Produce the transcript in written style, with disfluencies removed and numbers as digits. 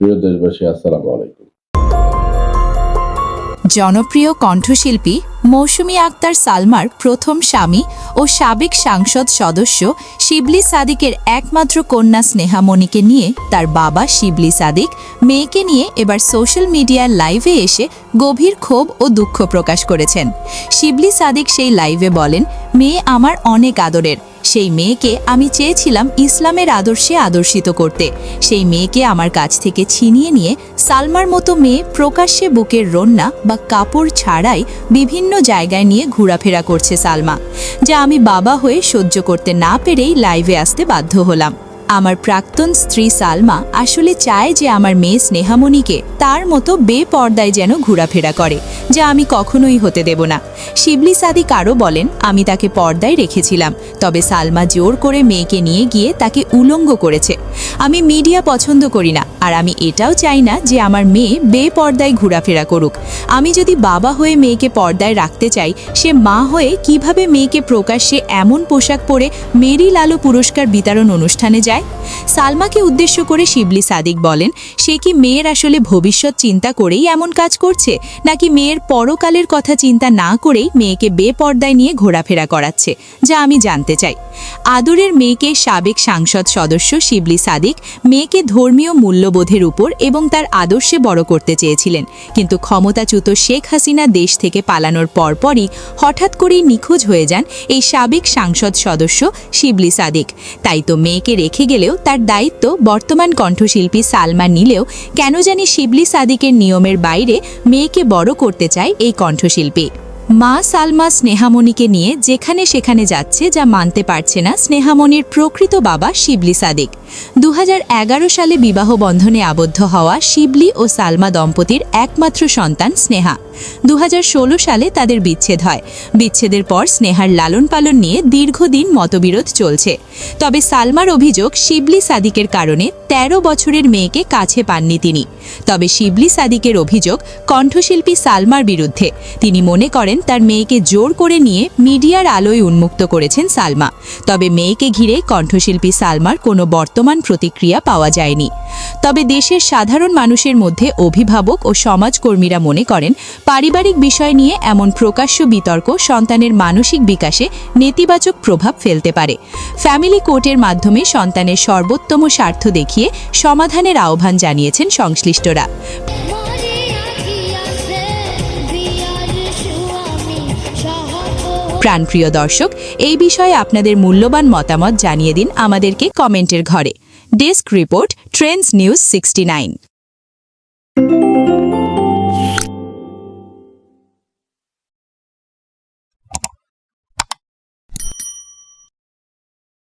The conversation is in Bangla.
প্রিয় দেশবাসী, আসসালামু আলাইকুম। জনপ্রিয় কণ্ঠশিল্পী মৌসুমী আক্তার সালমার প্রথম স্বামী ও সাবেক সংসদ সদস্য শিবলি সাদিকের একমাত্র কন্যা স্নেহামণিকে নিয়ে তার বাবা শিবলি সাদিক মেয়েকে নিয়ে এবার সোশ্যাল মিডিয়ার লাইভে এসে গভীর ক্ষোভ ও দুঃখ প্রকাশ করেছেন। শিবলি সাদিক সেই লাইভে বলেন, মেয়ে আমার অনেক আদরের, সেই মেয়েকে আমি চেয়েছিলাম ইসলামের আদর্শে আদর্শিত করতে। সেই মেয়েকে আমার কাছ থেকে ছিনিয়ে নিয়ে সালমার মতো মেয়ে প্রকাশ্যে বুকের রন্না বা কাপড় ছাড়াই বিভিন্ন জায়গায় নিয়ে ঘোরাফেরা করছে সালমা, যা আমি বাবা হয়ে সহ্য করতে না পেরেই লাইভে আসতে বাধ্য হলাম। আমার প্রাক্তন স্ত্রী সালমা আসলে চায় যে আমার মেয়ে স্নেহামণিকে তার মতো বেপর্দায় যেন ঘোরাফেরা করে, যা আমি কখনোই হতে দেব না। শিবলি সাদিক আরও বলেন, আমি তাকে পর্দায় রেখেছিলাম, তবে সালমা জোর করে মেয়েকে নিয়ে গিয়ে তাকে উলঙ্গ করেছে। আমি মিডিয়া পছন্দ করি না, আর আমি এটাও চাই না যে আমার মেয়ে বেপর্দায় ঘোরাফেরা করুক। আমি যদি বাবা হয়ে মেয়েকে পর্দায় রাখতে চাই, সে মা হয়ে কিভাবে মেয়েকে প্রকাশ্যে এমন পোশাক পরে মেরি লালো পুরস্কার বিতরণ অনুষ্ঠানে যায়? সালমাকে উদ্দেশ্য করে শিবলি সাদিক বলেন, সে কি মেয়ের আসলে ভবিষ্যৎ চিন্তা করেই এমন কাজ করছে, নাকি মেয়ের পরকালের কথা চিন্তা না করেই মেয়েকে বেপর্দায় নিয়ে ঘোরাফেরা করাচ্ছে, যা আমি জানতে চাই। আদরের মেয়েকে সাবেক সংসদ সদস্য শিবলি সাদিক মেয়েকে ধর্মীয় মূল্যবোধের উপর এবং তার আদর্শে বড় করতে চেয়েছিলেন, কিন্তু ক্ষমতাচ্যুত শেখ হাসিনা দেশ থেকে পালানোর পরপরই হঠাৎ করেই নিখোঁজ হয়ে যান এই সাবেক সংসদ সদস্য শিবলি সাদিক। তাই তো মেয়েকে রেখে গেলেও তার দায়িত্ব বর্তমান কণ্ঠশিল্পী সালমা নিলেও কেন জানি শিবলি সাদিকের নিয়মের বাইরে মেয়েকে বড় করতে চায় এই কণ্ঠশিল্পী। মা সালমা স্নেহামণিকে নিয়ে যেখানে সেখানে যাচ্ছে, যা মানতে পারছে না স্নেহামণির প্রকৃত বাবা শিবলি সাদিক। 2011 সালে বিবাহ বন্ধনে আবদ্ধ হওয়া শিবলি ও সালমা দম্পতির একমাত্র সন্তান স্নেহা। 2016 সালে তাদের বিচ্ছেদ হয়। বিচ্ছেদের পর স্নেহার লালন পালন নিয়ে দীর্ঘদিন মতবিরোধ চলছে। তবে সালমার অভিযোগ, শিবলি সাদিকের কারণে 13 বছরের মেয়েকে কাছে পাননি তিনি। তবে শিবলি সাদিকের অভিযোগ কণ্ঠশিল্পী সালমার বিরুদ্ধে। তিনি মনে করেন তার মেয়েকে জোর করে নিয়ে মিডিয়ার আলোয় উন্মুক্ত করেছেন সালমা। তবে মেয়েকে ঘিরে কণ্ঠশিল্পী সালমার কোনো বর্তমান প্রতিক্রিয়া পাওয়া যায়নি। তবে দেশের সাধারণ মানুষের মধ্যে অভিভাবক ও সমাজকর্মীরা মনে করেন, পারিবারিক বিষয় নিয়ে এমন প্রকাশ্য বিতর্ক সন্তানের মানসিক বিকাশে নেতিবাচক প্রভাব ফেলতে পারে। ফ্যামিলি কোর্টের মাধ্যমে সন্তানের সর্বোত্তম স্বার্থ দেখিয়ে সমাধানের আহ্বান জানিয়েছেন সংশ্লিষ্টরা। প্রাণপ্রিয় দর্শক, এই বিষয়ে আপনাদের মূল্যবান মতামত জানিয়ে দিন আমাদেরকে কমেন্টের ঘরে। Desk report, Trends news 69।